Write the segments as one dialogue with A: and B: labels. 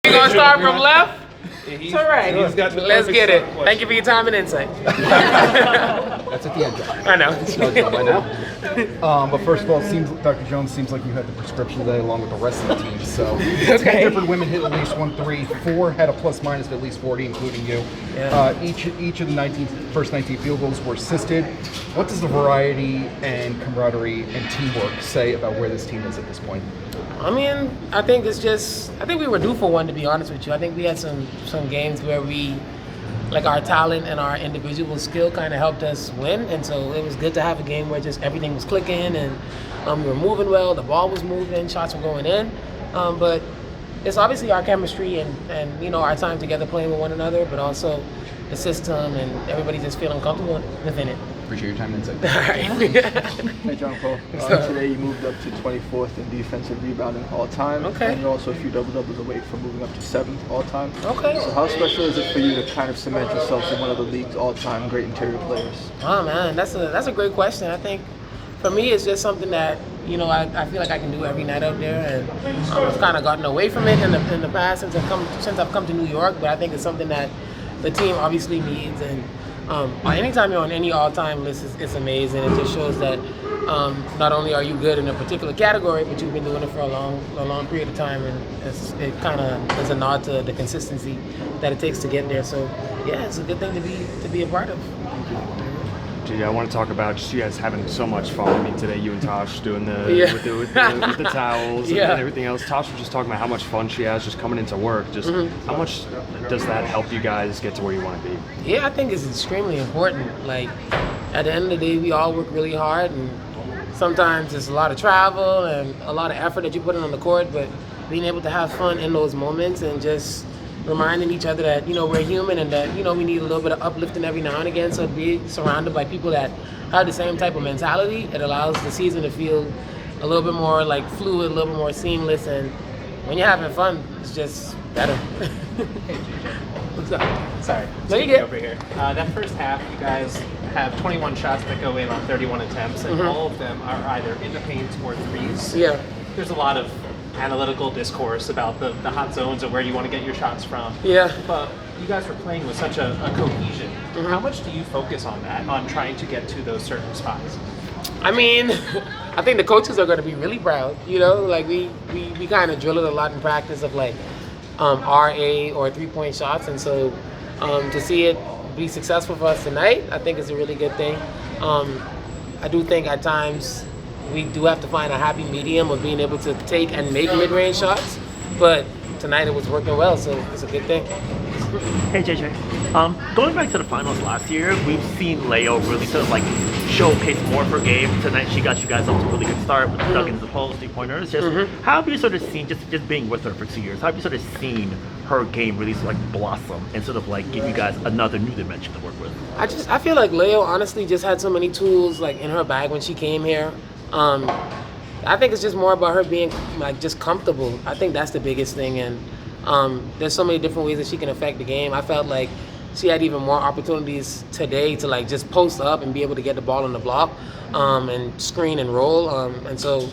A: We gonna start from left to right. Let's get it.
B: Question.
A: Thank you for your time and insight.
C: That's at the end, John.
A: I know.
C: I know. But first of all, it seems Dr. Jones seems like you had the prescription today along with the rest of the team. So 10 different women hit at least 1 3, 4 had a plus minus of at least 40, including you.
A: Yeah.
C: Each of the first 19 field goals were assisted. What does the variety and camaraderie and teamwork say about where this team is at this point?
A: I mean, I think we were due for one, to be honest with you. I think we had some games where our talent and our individual skill kind of helped us win, and so it was good to have a game where just everything was clicking and we were moving well, the ball was moving, shots were going in, but it's obviously our chemistry and our time together playing with one another, but also the system and everybody just feeling comfortable within it.
C: Appreciate your time and insight.
A: All right.
D: Hey, Jonquel. Today you moved up to 24th in defensive rebounding all time.
A: Okay.
D: And you're also a few double-doubles away from moving up to 7th all time.
A: Okay.
D: So how special is it for you to kind of cement yourself as one of the league's all-time great interior players?
A: Oh man, that's a great question. I think for me it's just something that I feel like I can do every night out there, and I've kind of gotten away from it in the past since I've come to New York. But I think it's something that the team obviously needs, and anytime you're on any all-time list, it's amazing. It just shows that not only are you good in a particular category, but you've been doing it for a long period of time, and it kind of is a nod to the consistency that it takes to get there. So yeah, it's a good thing to be a part of.
B: Gee, I want to talk about just you guys having so much fun. I mean, today you and Tosh doing with the towels and everything else. Tosh was just talking about how much fun she has just coming into work. Just how much does that help you guys get to where you want to be?
A: Yeah, I think it's extremely important. Like at the end of the day, we all work really hard, and sometimes it's a lot of travel and a lot of effort that you put in on the court. But being able to have fun in those moments and just reminding each other that we're human and that we need a little bit of uplifting every now and again. So to be surrounded by people that have the same type of mentality, it allows the season to feel a little bit more like fluid, a little bit more seamless, and when you're having fun, it's just better.
E: What's up? Sorry.
A: No, you get
E: over here. That first half, you guys have 21 shots that go in on 31 attempts, and all of them are either in the paint or threes.
A: Yeah.
E: There's a lot of analytical discourse about the hot zones and where you want to get your shots from.
A: Yeah.
E: But you guys were playing with such a cohesion. How much do you focus on that, on trying to get to those certain spots?
A: I mean, I think the coaches are going to be really proud. Like we kind of drill it a lot in practice of like RA or 3-point shots, and so to see it be successful for us tonight, I think is a really good thing. I do think at times we do have to find a happy medium of being able to take and make mid-range shots, but tonight it was working well, so it's a good thing.
F: Hey JJ, going back to the finals last year, we've seen Leo really sort of like showcase more of her game. Tonight she got you guys off to a really good start with dug into the post, 3-pointers. How have you sort of seen, just being with her for 2 years, how have you sort of seen her game really sort of like blossom and sort of like give you guys another new dimension to work with?
A: I feel like Leo honestly just had so many tools like in her bag when she came here. I think it's just more about her being like just comfortable. I think that's the biggest thing, and there's so many different ways that she can affect the game. I felt like she had even more opportunities today to like just post up and be able to get the ball on the block and screen and roll, and so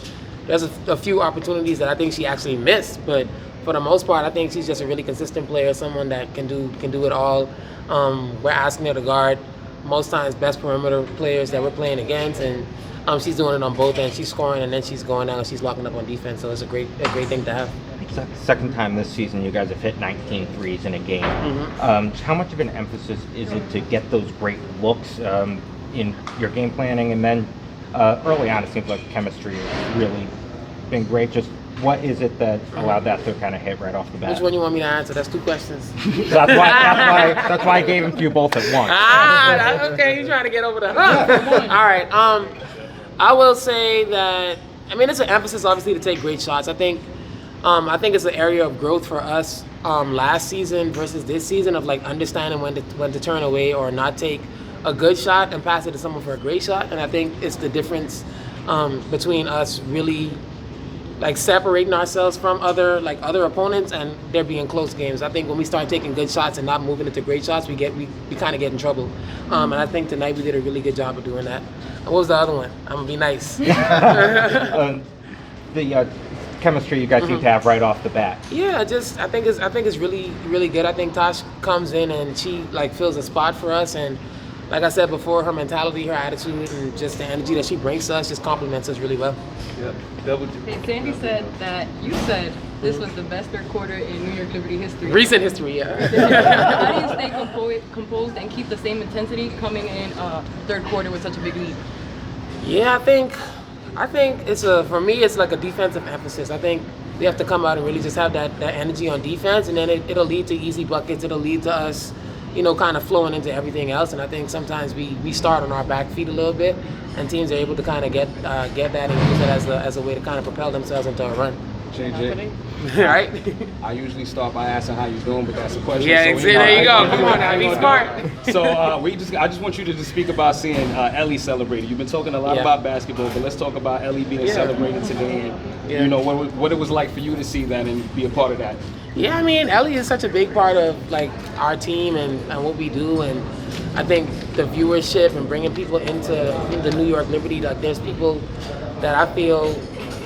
A: there's a few opportunities that I think she actually missed, but for the most part I think she's just a really consistent player, someone that can do it all. We're asking her to guard most times best perimeter players that we're playing against, and she's doing it on both ends. She's scoring and then she's going down and she's locking up on defense. So it's a great thing to have.
G: Second time this season you guys have hit 19 threes in a game. How much of an emphasis is it to get those great looks in your game planning? And then early on it seems like chemistry has really been great. Just what is it that allowed that to kind of hit right off the bat?
A: Which one you want me to answer? That's 2 questions.
G: That's why I gave them to you both at once.
A: Okay, you're trying to get over the hump. All right. I will say that, I mean, it's an emphasis obviously to take great shots. I think it's an area of growth for us last season versus this season of like understanding when to turn away or not take a good shot and pass it to someone for a great shot. And I think it's the difference between us really like separating ourselves from other opponents and there being close games. I think when we start taking good shots and not moving into great shots, we kind of get in trouble. And I think tonight we did a really good job of doing that. And what was the other one? I'm gonna be nice.
G: The chemistry you guys seem to have right off the bat?
A: Yeah, I think it's really good. I think Tosh comes in and she like fills a spot for us, and like I said before, her mentality, her attitude, and just the energy that she brings to us just complements us really well.
H: Yep.
I: Hey, Sandy said that you said this was the best third quarter in New York Liberty history.
A: Recent history, yeah.
I: How do you stay composed and keep the same intensity coming in third quarter with such a big lead?
A: Yeah, I think it's for me it's like a defensive emphasis. I think we have to come out and really just have that energy on defense, and then it'll lead to easy buckets. It'll lead to us, kind of flowing into everything else. And I think sometimes we start on our back feet a little bit, and teams are able to kind of get that and use it as a way to kind of propel themselves into a run.
H: JJ.
A: Right?
H: I usually start by asking how you doing, but that's a question.
A: Yeah,
H: so
A: there you go. Come on now, be smart.
H: So I just want you to just speak about seeing Ellie celebrated. You've been talking a lot about basketball, but let's talk about Ellie being celebrated today, and what it was like for you to see that and be a part of that.
A: Yeah, I mean, Ellie is such a big part of like our team and what we do, and I think the viewership and bringing people into the New York Liberty. Like, there's people that I feel.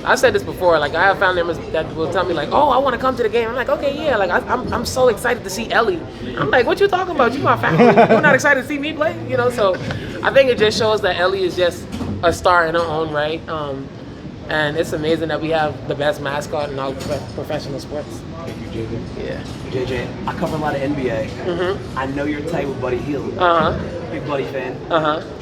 A: I said this before, like I have family members that will tell me like, oh, I want to come to the game. I'm like, okay, yeah, like I'm so excited to see Ellie. I'm like, what you talking about? You my family. You're not excited to see me play? So I think it just shows that Ellie is just a star in her own right. And it's amazing that we have the best mascot in all professional sports.
J: Thank you, JJ.
A: Yeah.
J: JJ, I cover a lot of NBA.
A: Mm-hmm.
J: I know you're tight with Buddy Hield. Big Buddy fan.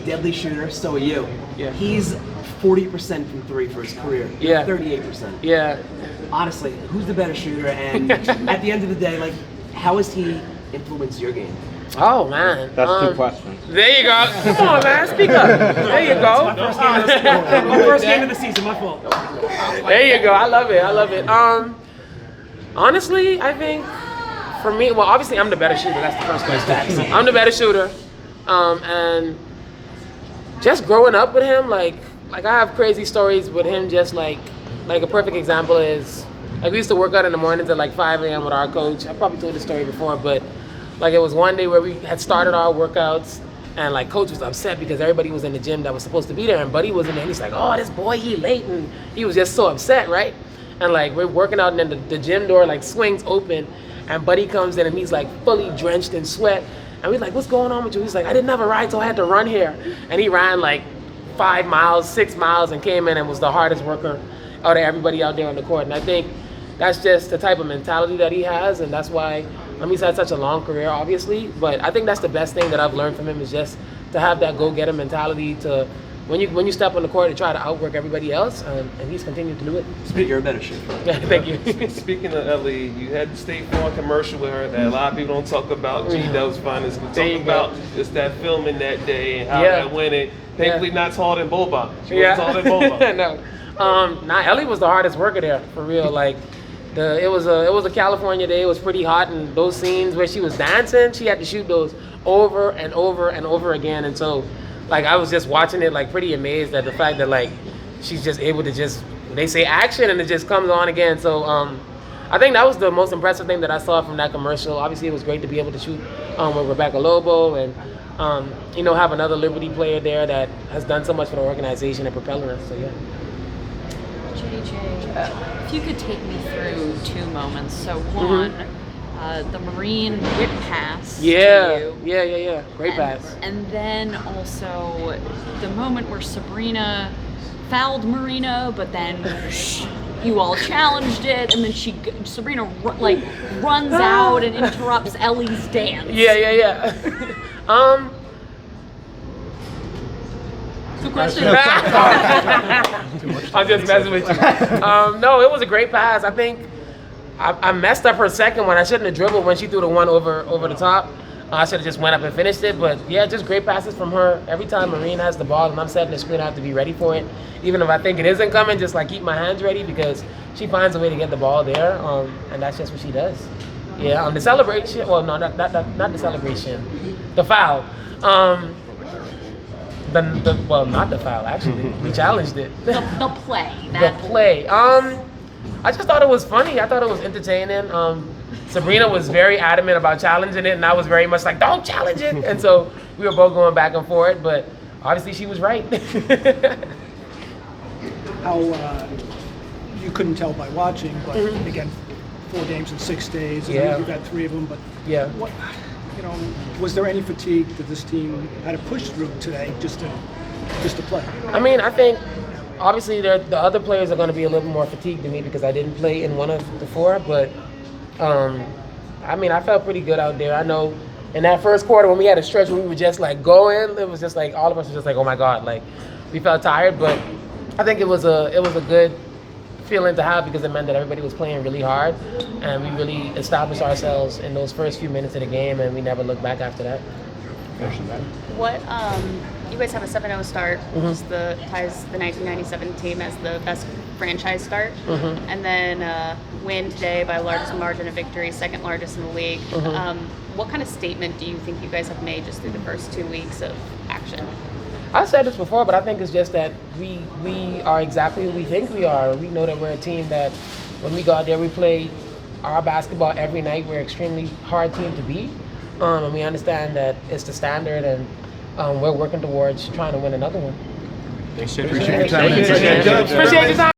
J: Deadly shooter, so are you.
A: Yeah.
J: He's 40% from three for his career.
A: Yeah.
J: 38%.
A: Yeah.
J: Honestly, who's the better shooter? And at the end of the day, like, how has he influenced your game?
A: Oh man.
G: That's 2 questions.
A: There you go. Come on, man. Speak up. There you go.
J: My first game of the season, my fault.
A: There you go. I love it. Honestly, I think for me, well, obviously I'm the better shooter. That's the first question. I'm the better shooter, and just growing up with him, like I have crazy stories with him. Just like a perfect example is like we used to work out in the mornings at like 5 a.m. with our coach. I probably told this story before, but like it was one day where we had started our workouts. And like coach was upset because everybody was in the gym that was supposed to be there, and Buddy wasn't there. And he's like, "Oh, this boy, he late," and he was just so upset, right? And like we're working out, and then the gym door like swings open, and Buddy comes in, and he's like fully drenched in sweat. And we're like, "What's going on with you?" He's like, "I didn't have a ride, so I had to run here." And he ran like 5 miles, 6 miles, and came in and was the hardest worker out of everybody out there on the court. And I think that's just the type of mentality that he has, and that's why. He's had such a long career, obviously, but I think that's the best thing that I've learned from him is just to have that go-getter mentality to when you step on the court to try to outwork everybody else, and he's continued to do it.
J: You're a better shooter.
A: Yeah, thank you.
K: Speaking of Ellie, you had the State Farm commercial with her that a lot of people don't talk about. G-Dub's finest, but talk about just that filming that day and how that went. And thankfully, not taller than Boba. She was taller than Boba.
A: No, Ellie was the hardest worker there for real. Like. It was a California day. It was pretty hot, and those scenes where she was dancing, she had to shoot those over and over and over again. And so, like, I was just watching it, like, pretty amazed at the fact that like she's just able to they say action and it just comes on again. So I think that was the most impressive thing that I saw from that commercial. Obviously, it was great to be able to shoot with Rebecca Lobo and have another Liberty player there that has done so much for the organization and propelling us. So yeah.
L: JJ, if you could take me through 2 moments. So one, the Marine whip pass to you.
A: Yeah. Great pass.
L: And then also the moment where Sabrina fouled Marina, but then you all challenged it, and then Sabrina runs out and interrupts Ellie's dance.
A: Yeah.
L: Two questions.
A: I'm just messing with you. No, it was a great pass. I think I messed up her second one. I shouldn't have dribbled when she threw the one over the top. I should have just went up and finished it. But yeah, just great passes from her. Every time Marine has the ball and I'm setting the screen, I have to be ready for it. Even if I think it isn't coming, just like keep my hands ready because she finds a way to get the ball there. And that's just what she does. Yeah, on the celebration. Well, no, not the celebration. The foul. Not the foul, actually. We challenged it.
L: The play.
A: The play. I just thought it was funny. I thought it was entertaining. Sabrina was very adamant about challenging it, and I was very much like, don't challenge it. And so we were both going back and forth, but obviously she was right.
J: How
M: you couldn't tell by watching, but again, 4 games in 6 days. And you've had 3 of them, but what, you know, was there any fatigue that this team had to push through today just to play?
A: I mean, I think obviously the other players are going to be a little more fatigued than me because I didn't play in one of the 4, but I mean, I felt pretty good out there. I know in that first quarter when we had a stretch where we were just like going, it was just like all of us were just like, oh my God, like we felt tired, but I think it was a good feeling to have because it meant that everybody was playing really hard and we really established ourselves in those first few minutes of the game and we never looked back after that.
L: What you guys have a 7-0 start, which is ties the 1997 team as the best franchise start, and then win today by largest margin of victory, second largest in the league. What kind of statement do you think you guys have made just through the first 2 weeks of action?
A: I said this before, but I think it's just that we are exactly who we think we are. We know that we're a team that when we go out there, we play our basketball every night. We're an extremely hard team to beat. And we understand that it's the standard, and we're working towards trying to win another one.
C: Appreciate your time.
A: Appreciate your time.